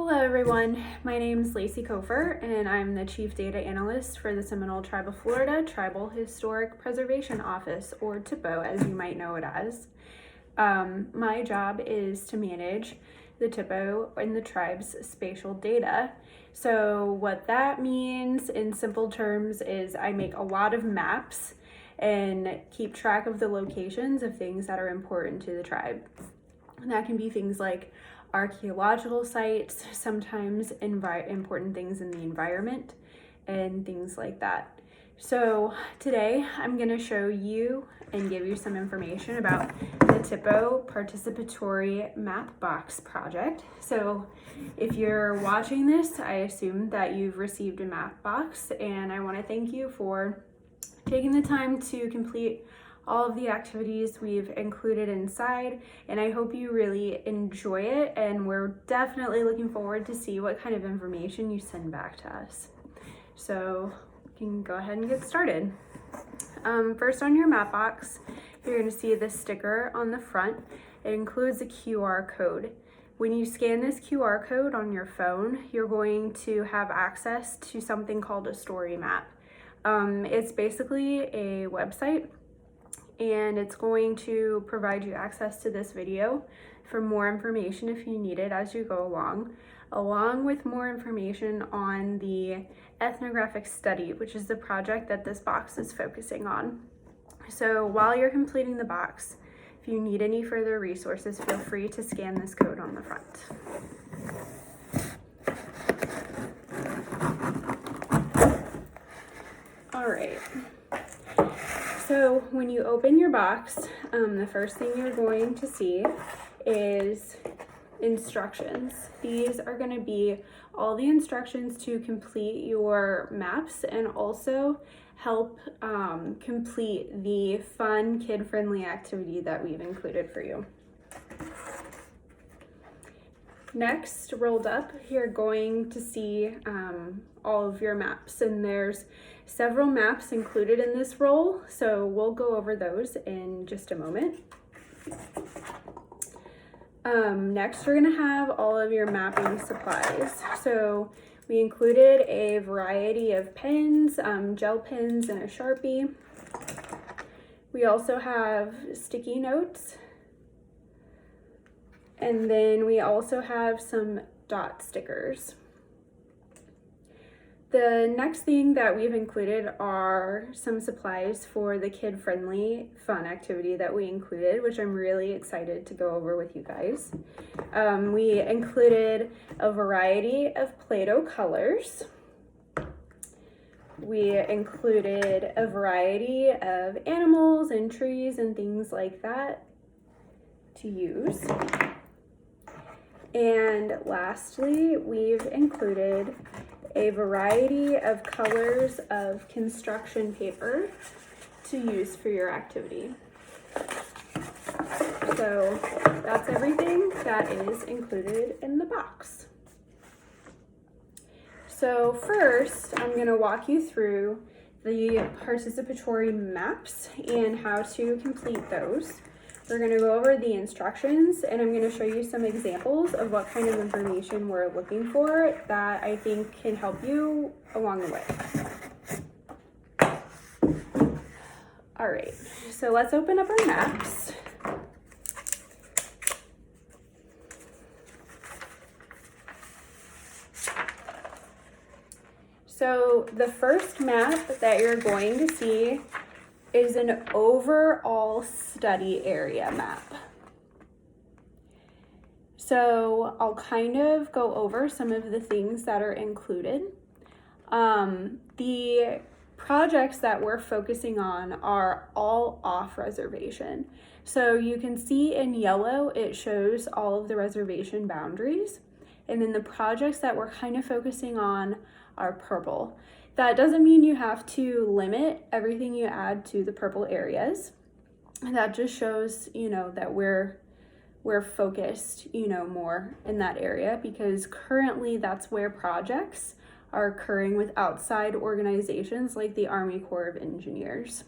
Hello everyone, my name is Lacey Kofer and I'm the Chief Data Analyst for the Seminole Tribe of Florida Tribal Historic Preservation Office, or THPO as you might know it as. My job is to manage the THPO and the tribe's spatial data. So what that means in simple terms is I make a lot of maps and keep track of the locations of things that are important to the tribe. And that can be things like archaeological sites, sometimes important things in the environment, and things like that. So today I'm going to show you and give you some information about the THPO Participatory Map Box project. So if you're watching this, I assume that you've received a map box, and I want to thank you for taking the time to complete all of the activities we've included inside, and I hope you really enjoy it, and we're definitely looking forward to see what kind of information you send back to us. So we can go ahead and get started. First, on your map box, you're going to see this sticker on the front. It includes a QR code. When you scan this QR code on your phone, you're going to have access to something called a story map. It's basically a website, and it's going to provide you access to this video for more information if you need it as you go along with more information on the ethnographic study, which is the project that this box is focusing on. So while you're completing the box, if you need any further resources, feel free to scan this code on the front. All right. So when you open your box, the first thing you're going to see is instructions. These are going to be all the instructions to complete your maps and also help complete the fun, kid-friendly activity that we've included for you. Next, rolled up, you're going to see all of your maps, and there's several maps included in this roll, so we'll go over those in just a moment. Next, we're going to have all of your mapping supplies. So we included a variety of pens, gel pens, and a Sharpie. We also have sticky notes. And then we also have some dot stickers. The next thing that we've included are some supplies for the kid-friendly fun activity that we included, which I'm really excited to go over with you guys. We included a variety of Play-Doh colors. We included a variety of animals and trees and things like that to use. And lastly, we've included a variety of colors of construction paper to use for your activity. So that's everything that is included in the box. So first, I'm going to walk you through the participatory maps and how to complete those. We're going to go over the instructions, and I'm going to show you some examples of what kind of information we're looking for that I think can help you along the way. All right, so let's open up our maps. So the first map that you're going to see is an overall study area map. So I'll kind of go over some of the things that are included. The projects that we're focusing on are all off reservation. So you can see in yellow, it shows all of the reservation boundaries. And then the projects that we're kind of focusing on are purple. That doesn't mean you have to limit everything you add to the purple areas. That just shows, that we're focused, more in that area, because currently that's where projects are occurring with outside organizations like the Army Corps of Engineers.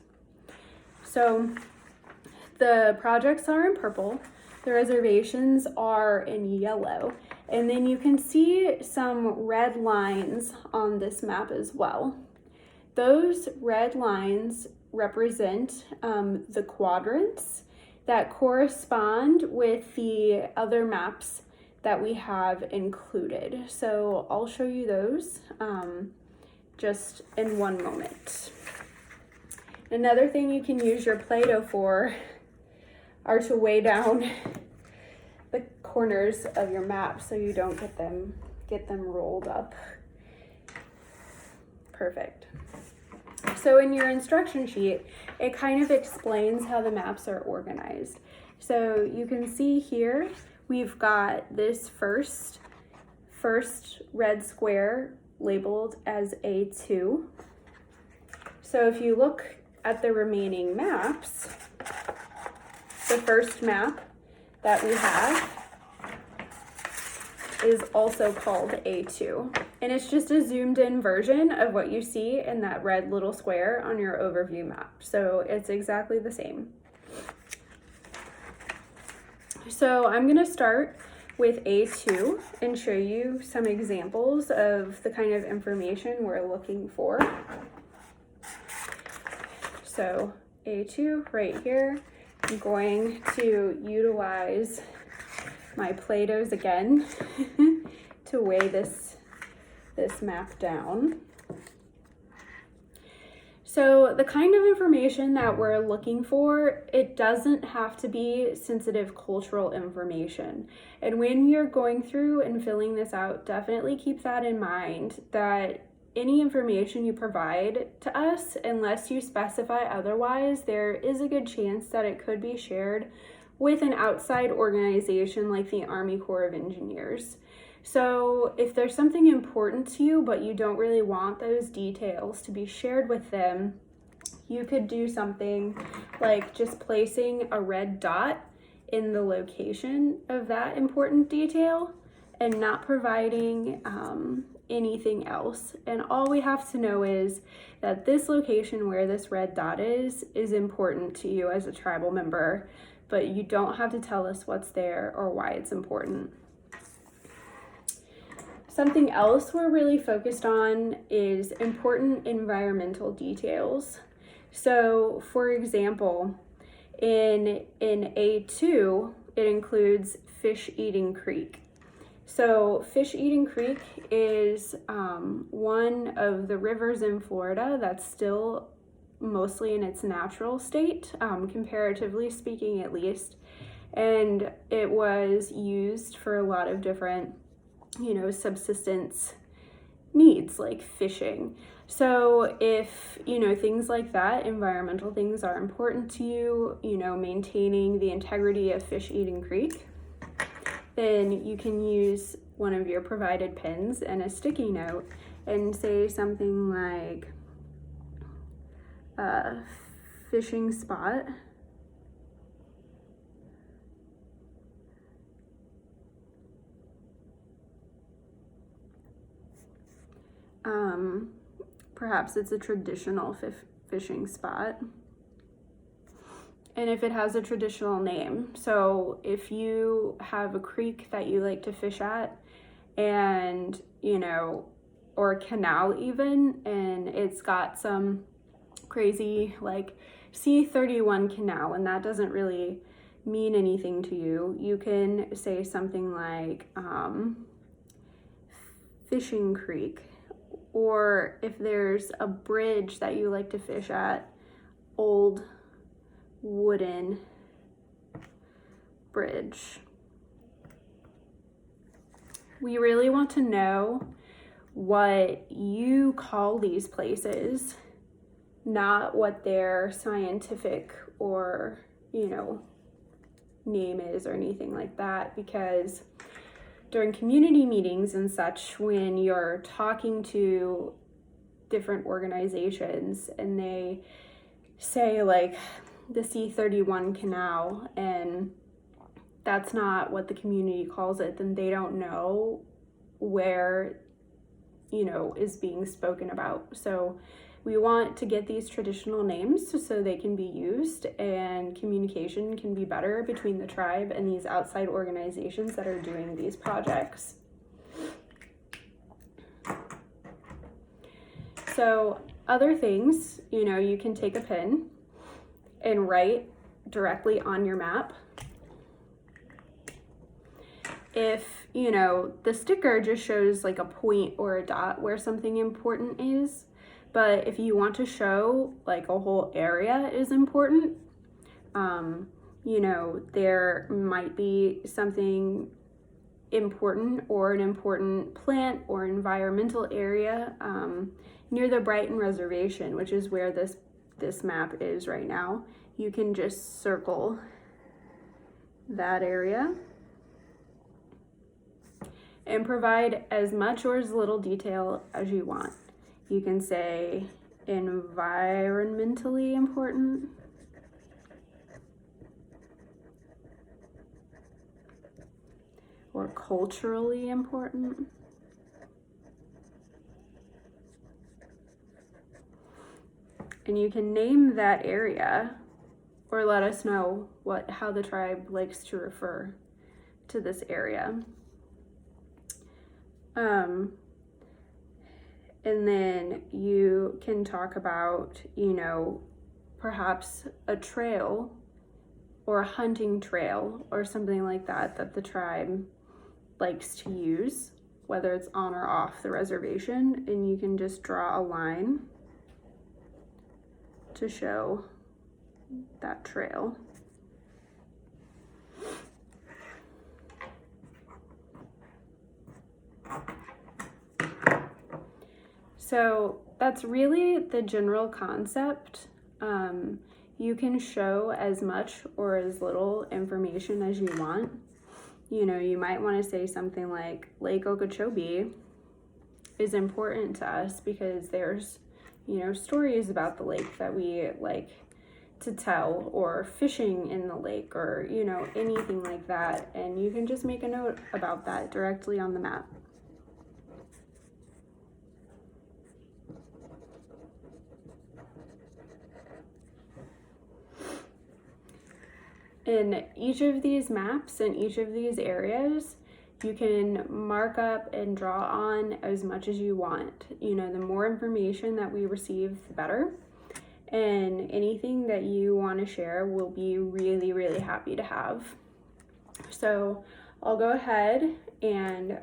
So the projects are in purple. The reservations are in yellow. And then you can see some red lines on this map as well. Those red lines represent the quadrants that correspond with the other maps that we have included. So I'll show you those just in one moment. Another thing you can use your Play-Doh for are to weigh down the corners of your map so you don't get them rolled up. Perfect. So in your instruction sheet, it kind of explains how the maps are organized. So you can see here, we've got this first red square labeled as A2. So if you look at the remaining maps, the first map that we have is also called A2. And it's just a zoomed in version of what you see in that red little square on your overview map. So it's exactly the same. So I'm gonna start with A2 and show you some examples of the kind of information we're looking for. So A2 right here, I'm going to utilize my Play-Dohs again to weigh this map down. So the kind of information that we're looking for, it doesn't have to be sensitive cultural information. And when you're going through and filling this out, definitely keep that in mind, that any information you provide to us, unless you specify otherwise, there is a good chance that it could be shared with an outside organization like the Army Corps of Engineers. So if there's something important to you, but you don't really want those details to be shared with them, you could do something like just placing a red dot in the location of that important detail and not providing anything else. And all we have to know is that this location where this red dot is important to you as a tribal member, but you don't have to tell us what's there or why it's important. Something else we're really focused on is important environmental details. So for example, in A2, it includes Fish Eating Creek. So Fish Eating Creek is one of the rivers in Florida that's still mostly in its natural state, comparatively speaking at least. And it was used for a lot of different subsistence needs like fishing. So if, things like that, environmental things are important to you, maintaining the integrity of Fish Eating Creek, then you can use one of your provided pins and a sticky note and say something like fishing spot. Perhaps it's a traditional fishing spot. And if it has a traditional name, so if you have a creek that you like to fish at and, or a canal even, and it's got some crazy like C31 canal and that doesn't really mean anything to you, you can say something like Fishing Creek. Or if there's a bridge that you like to fish at, Old Wooden Bridge. We really want to know what you call these places, not what their scientific or, name is or anything like that, because during community meetings and such, when you're talking to different organizations and they say like the C31 canal and that's not what the community calls it, then they don't know where, is being spoken about. So We want to get these traditional names so they can be used and communication can be better between the tribe and these outside organizations that are doing these projects. So other things, you can take a pen and write directly on your map. If, the sticker just shows like a point or a dot where something important is, but if you want to show like a whole area is important, there might be something important or an important plant or environmental area near the Brighton Reservation, which is where this map is right now. You can just circle that area and provide as much or as little detail as you want. You can say environmentally important, or culturally important. And you can name that area or let us know how the tribe likes to refer to this area. And then you can talk about, perhaps a trail or a hunting trail or something like that the tribe likes to use, whether it's on or off the reservation, and you can just draw a line to show that trail. So that's really the general concept. You can show as much or as little information as you want. You might want to say something like Lake Okeechobee is important to us because there's, stories about the lake that we like to tell, or fishing in the lake, or, anything like that. And you can just make a note about that directly on the map. In each of these maps and each of these areas, you can mark up and draw on as much as you want. The more information that we receive, the better. And anything that you want to share, we'll be really, really happy to have. So I'll go ahead and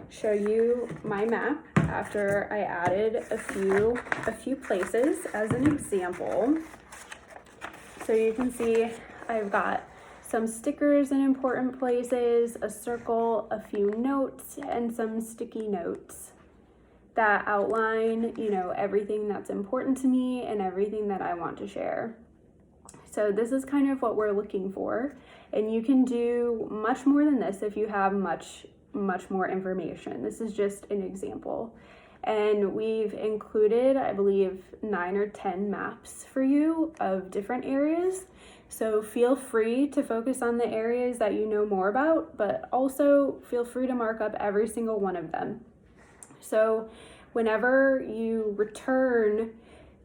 show you my map after I added a few places as an example. So you can see I've got some stickers in important places, a circle, a few notes, and some sticky notes that outline, everything that's important to me and everything that I want to share. So this is kind of what we're looking for, and you can do much more than this if you have much more information. This is just an example. And we've included, I believe, 9 or 10 maps for you of different areas. So feel free to focus on the areas that you know more about, but also feel free to mark up every single one of them. So whenever you return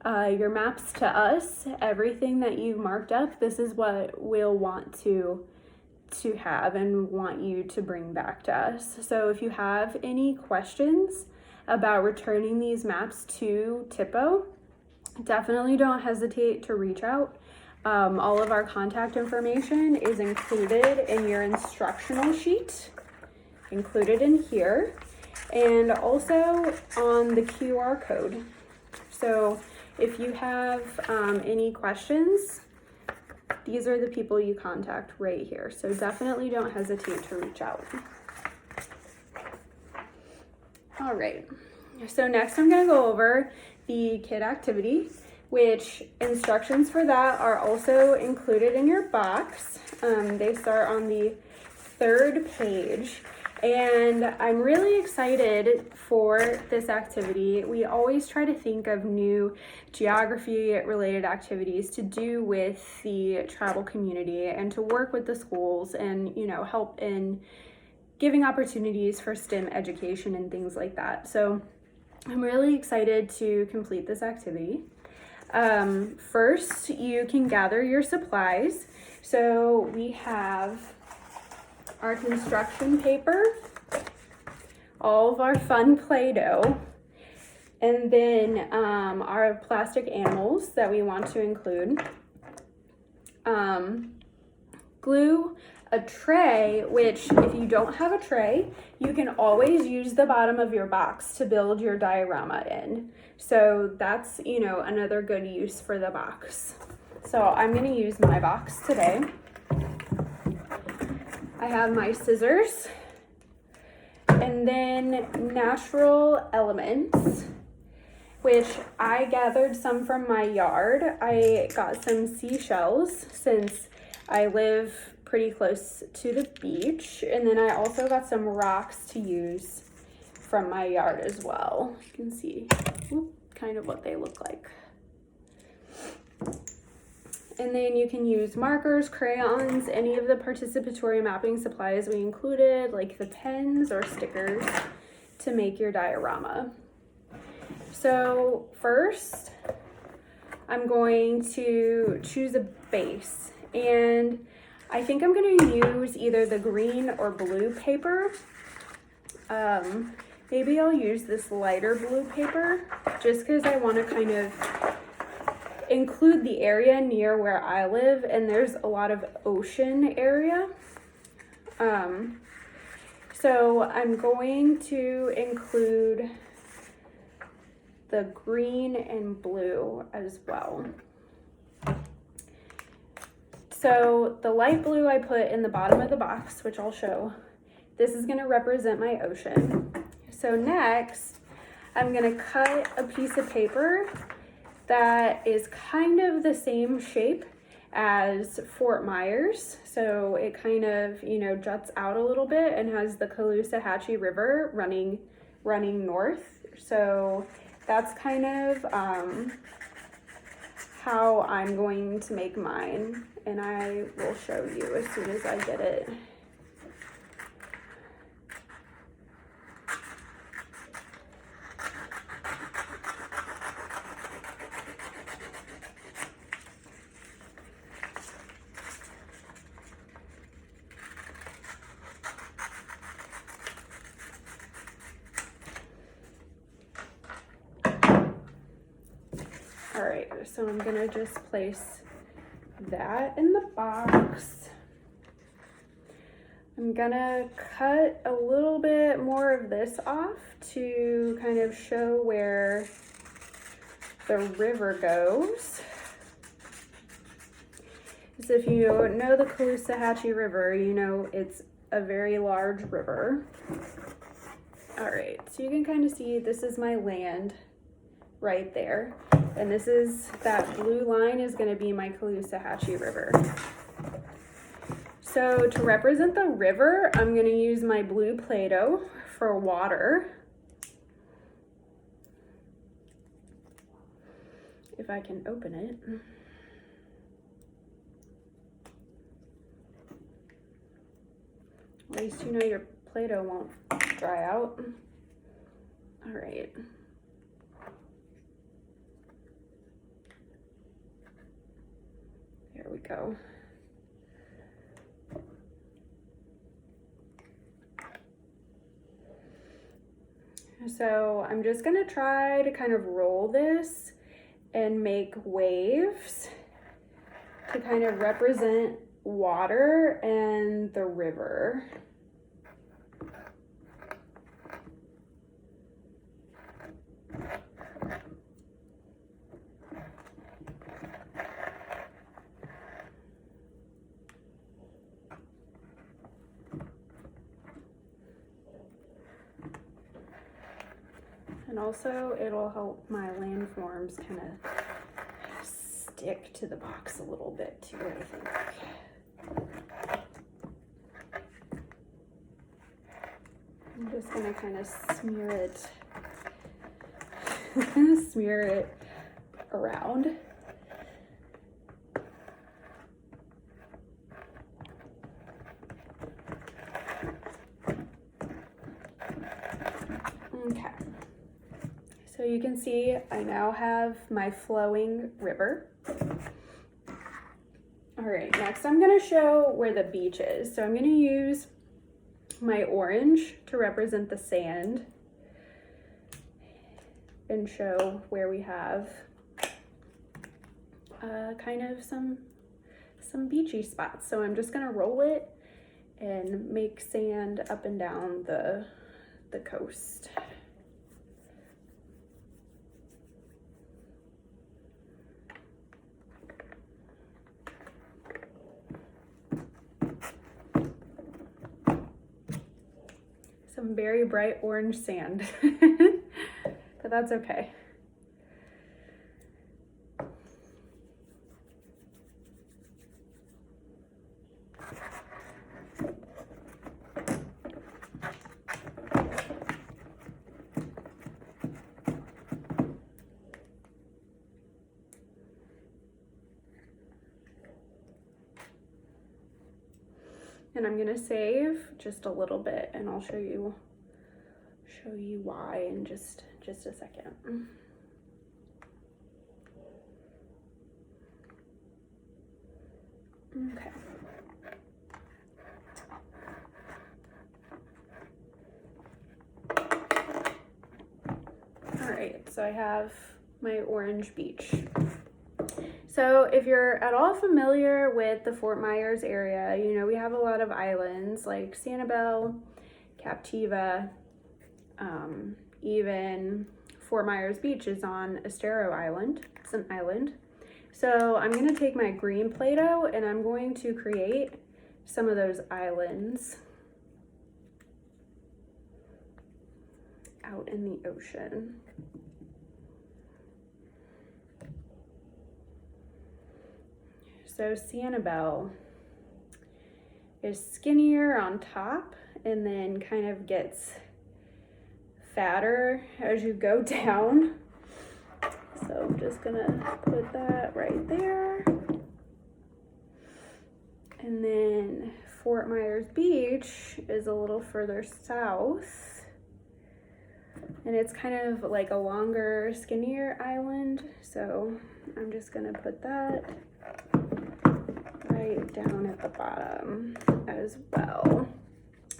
your maps to us, everything that you've marked up, this is what we'll want to have and want you to bring back to us. So if you have any questions about returning these maps to THPO, definitely don't hesitate to reach out. All of our contact information is included in your instructional sheet, included in here, and also on the QR code. So if you have any questions, these are the people you contact right here. So definitely don't hesitate to reach out. All right, so next I'm gonna go over the kid activity, which instructions for that are also included in your box. They start on the 3rd page, and I'm really excited for this activity. We always try to think of new geography-related activities to do with the tribal community and to work with the schools and, help in giving opportunities for STEM education and things like that. So I'm really excited to complete this activity. First, you can gather your supplies. So we have our construction paper, all of our fun Play-Doh, and then our plastic animals that we want to include. Glue, a tray, which if you don't have a tray, you can always use the bottom of your box to build your diorama in. So that's, you know, another good use for the box. So I'm going to use my box today. I have my scissors, and then natural elements, which I gathered some from my yard. I got some seashells since I live pretty close to the beach, and then I also got some rocks to use from my yard as well. You can see kind of what they look like. And then you can use markers, crayons, any of the participatory mapping supplies we included, like the pens or stickers, to make your diorama. So first, I'm going to choose a base, and I think I'm going to use either the green or blue paper. Maybe I'll use this lighter blue paper just because I want to kind of include the area near where I live, and there's a lot of ocean area. So I'm going to include the green and blue as well. So the light blue I put in the bottom of the box, which I'll show. This is going to represent my ocean. So next, I'm going to cut a piece of paper that is kind of the same shape as Fort Myers. So it kind of, you know, juts out a little bit and has the Caloosahatchee River running north. So that's kind of how I'm going to make mine, and I will show you as soon as I get it. All right, so I'm gonna just place that in the box. I'm gonna cut a little bit more of this off to kind of show where the river goes. So if you know the Caloosahatchee River, you know it's a very large river. All right, so you can kind of see this is my land right there. And this is, that blue line is going to be my Caloosahatchee River. So to represent the river, I'm going to use my blue Play-Doh for water. If I can open it. At least you know your Play-Doh won't dry out. All right. There we go. So I'm just gonna try to kind of roll this and make waves to kind of represent water and the river. And also it'll help my landforms kind of stick to the box a little bit too, I think. I'm just gonna kind of smear it around. Okay. So you can see I now have my flowing river. All right, next I'm gonna show where the beach is. So I'm gonna use my orange to represent the sand and show where we have kind of some beachy spots. So I'm just gonna roll it and make sand up and down the coast. Some very bright orange sand, but that's okay. And I'm gonna save just a little bit, and I'll show you why in just a second. Okay. All right, so I have my orange beach. So if you're at all familiar with the Fort Myers area, you know we have a lot of islands like Sanibel, Captiva, even Fort Myers Beach is on Estero Island. It's an island. So I'm going to take my green Play-Doh and I'm going to create some of those islands out in the ocean. So Sanibel is skinnier on top and then kind of gets fatter as you go down. So I'm just gonna put that right there. And then Fort Myers Beach is a little further south. And it's kind of like a longer, skinnier island. So I'm just gonna put that right down at the bottom as well.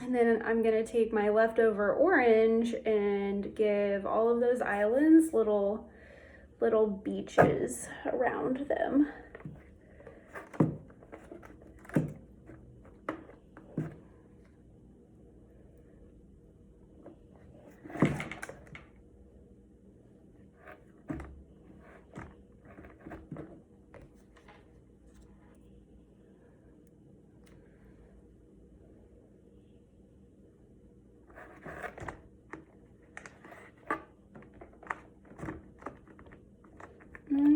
And then I'm gonna take my leftover orange and give all of those islands little beaches around them.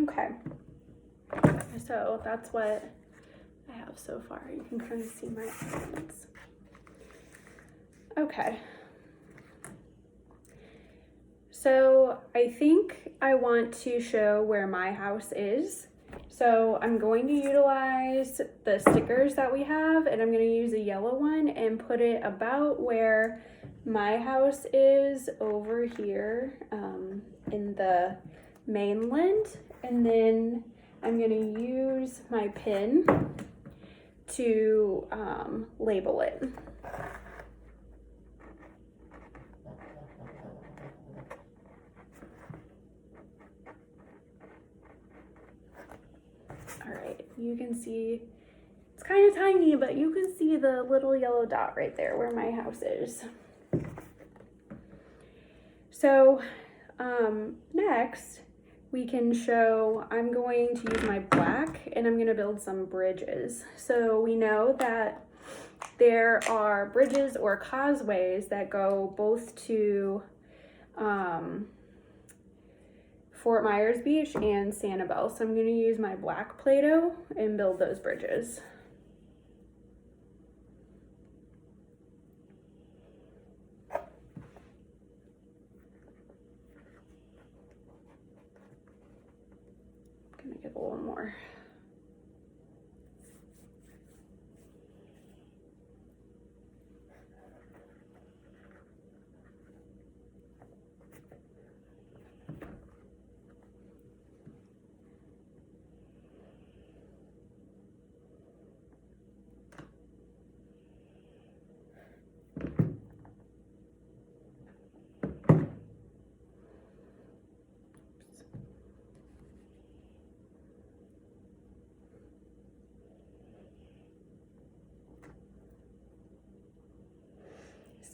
Okay, so that's what I have so far. You can kind of see my islands. Okay, so I think I want to show where my house is. So I'm going to utilize the stickers that we have, and I'm going to use a yellow one and put it about where my house is over here in the mainland. And then I'm going to use my pen to label it. All right, you can see it's kind of tiny, but you can see the little yellow dot right there where my house is. So next we can show, I'm going to use my black and I'm going to build some bridges. So we know that there are bridges or causeways that go both to Fort Myers Beach and Sanibel. So I'm going to use my black Play-Doh and build those bridges. I'm going to get a little more.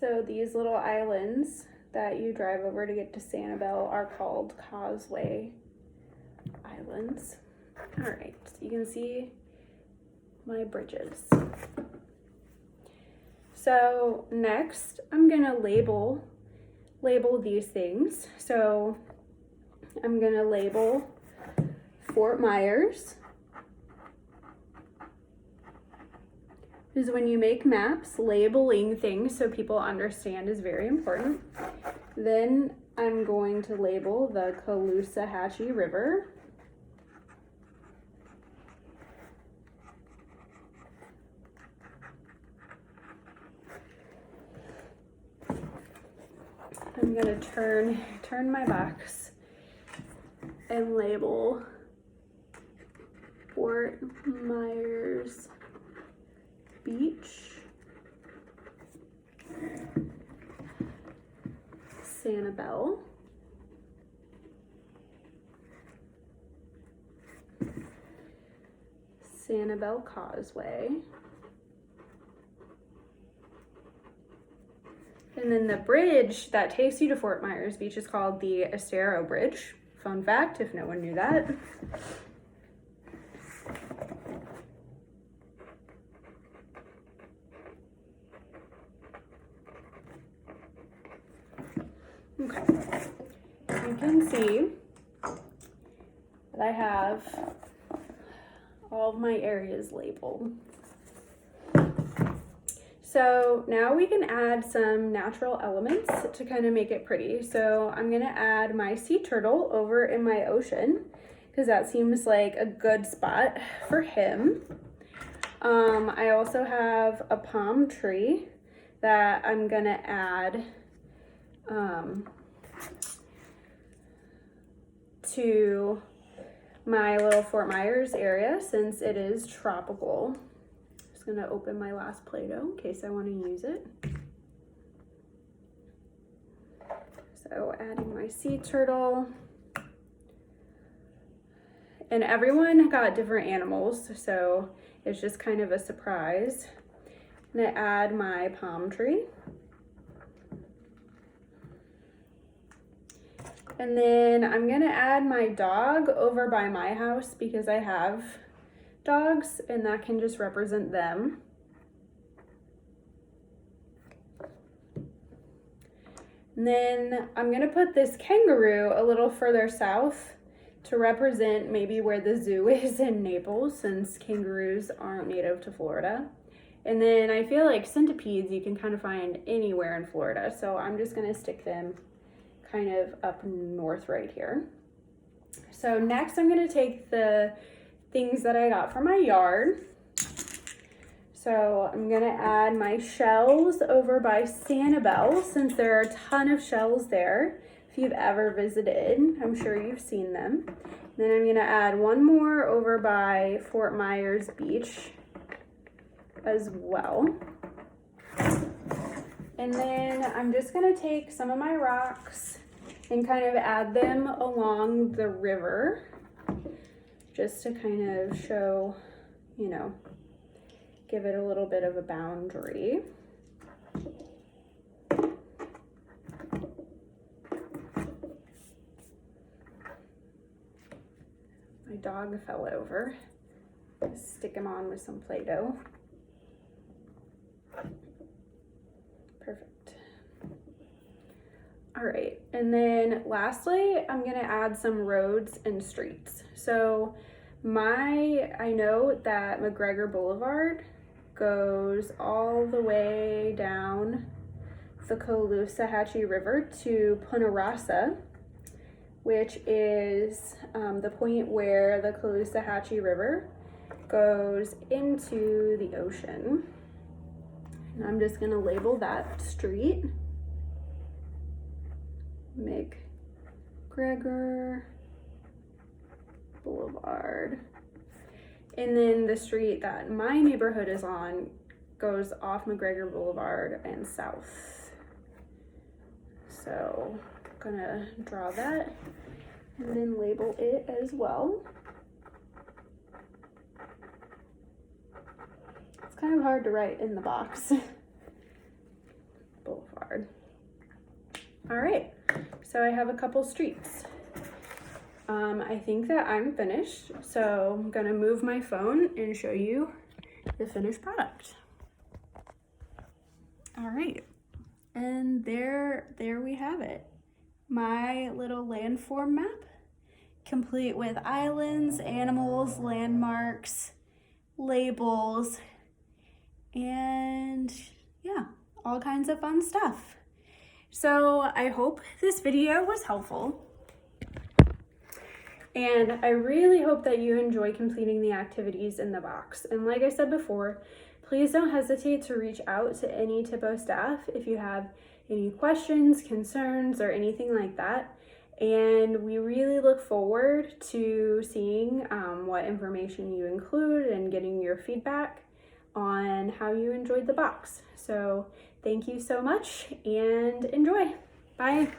So these little islands that you drive over to get to Sanibel are called Causeway Islands. All right, so you can see my bridges. So next, I'm gonna label these things. So I'm gonna label Fort Myers. Because when you make maps, labeling things so people understand is very important. Then I'm going to label the Caloosahatchee River. I'm gonna turn my box and label Fort Myers Beach, Sanibel, Sanibel Causeway, and then the bridge that takes you to Fort Myers Beach is called the Estero Bridge. Fun fact, if no one knew that. Okay, you can see that I have all of my areas labeled. So now we can add some natural elements to kind of make it pretty. So I'm gonna add my sea turtle over in my ocean because that seems like a good spot for him. I also have a palm tree that I'm gonna add to my little Fort Myers area since it is tropical. Just gonna open my last Play-Doh in case I want to use it. So adding my sea turtle. And everyone got different animals, so it's just kind of a surprise. I'm gonna add my palm tree. And then I'm gonna add my dog over by my house because I have dogs and that can just represent them. And then I'm gonna put this kangaroo a little further south to represent maybe where the zoo is in Naples since kangaroos aren't native to Florida. And then I feel like centipedes you can kind of find anywhere in Florida, so I'm just gonna stick them kind of up north right here. So next I'm gonna take the things that I got from my yard. So I'm gonna add my shells over by Sanibel since there are a ton of shells there. If you've ever visited, I'm sure you've seen them. Then I'm gonna add one more over by Fort Myers Beach as well. And then I'm just gonna take some of my rocks and kind of add them along the river just to kind of show, you know, give it a little bit of a boundary. My dog fell over. Stick him on with some Play-Doh. Perfect. All right, and then lastly, I'm gonna add some roads and streets. So I know that McGregor Boulevard goes all the way down the Caloosahatchee River to Punta Rasa, which is the point where the Caloosahatchee River goes into the ocean. And I'm just gonna label that street McGregor Boulevard. And then the street that my neighborhood is on goes off McGregor Boulevard and south. So I'm gonna draw that and then label it as well. It's kind of hard to write in the box. Boulevard. All right, so I have a couple streaks. I think that I'm finished, so I'm gonna move my phone and show you the finished product. All right, and there we have it. My little landform map, complete with islands, animals, landmarks, labels, and yeah, all kinds of fun stuff. So I hope this video was helpful. And I really hope that you enjoy completing the activities in the box. And like I said before, please don't hesitate to reach out to any THPO staff if you have any questions, concerns, or anything like that. And we really look forward to seeing what information you include and getting your feedback on how you enjoyed the box. So thank you so much and enjoy. Bye.